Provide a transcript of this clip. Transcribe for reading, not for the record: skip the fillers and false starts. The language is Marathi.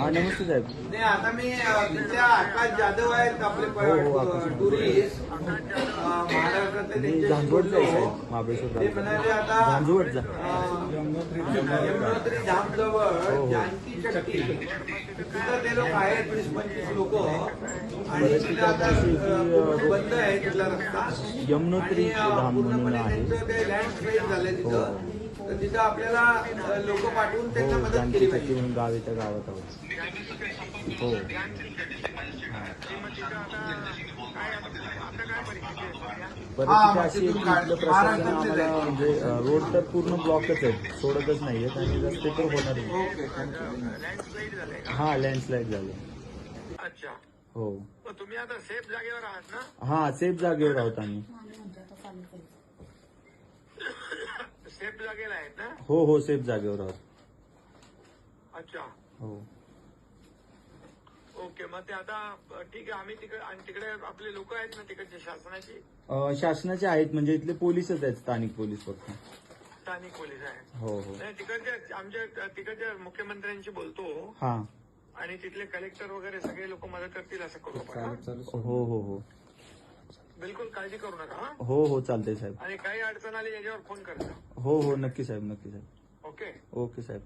हा नमस्ते साहेब. नाही आता मी तिथल्या आकाश जाधव आहेत आपले टुरिस्ट महाराष्ट्रातले मी त्यांच्याशी झांझवडचा आहे बोललो. साहेब, महाबळेश्वर ते म्हणाले आता झांझवडचा. यमुनोत्री धाम जवळ जानकी चट्टी तिथं ते लोक आहेत 20-25 लोक आणि तिथं आता बंद आहे तिथला रस्ता यमुनोत्री आणि धाम म्हणून पूर्णपणे आहे. त्यांचं ते लँडस्लाईड झालंय तिथं. तर तिथं आपल्याला लोक पाठवून त्यांना हो मदत जानकी केली चट्टी पाहिजे. म्हणून गाव आहे, त्या गावात आहोत. हो परिस्थिती अशी आहे की इथलं प्रशासन आम्हाला म्हणजे रोड तर पूर्ण ब्लॉकच आहे, सोडतच नाहीयेत आणि रस्ते तर होणार नाही. Okay thank you. हा लँडस्लाईड झालं. अच्छा, हो मग तुम्ही आता सेफ जागेवर आहात ना? हा सेफ जागेवर आहोत आम्ही. सेफ जागेला आहेत ना? हो हो सेफ जागेवर आहोत. अच्छा, हो ओके. मग ते आता ठीक आहे, आम्ही तिकडे आपले लोक आहेत ना तिकडचे शासनाची, शासनाचे आहेत म्हणजे इथले पोलीसच आहेत, स्थानिक पोलीस फक्त. स्थानिक पोलीस आहेत. हो हो नाही तिकडच्या आमच्या तिकडच्या मुख्यमंत्र्यांशी बोलतो हा आणि तिथले कलेक्टर वगैरे सगळे लोक मदत करतील असं करू आपण. हा? हो हो हो बिलकुल काळजी करू नका. हा? हो हो चालतंय साहेब. आणि काही अडचण आली याच्यावर फोन करता. हो हो नक्की साहेब, नक्की साहेब. ओके. ओके साहेब.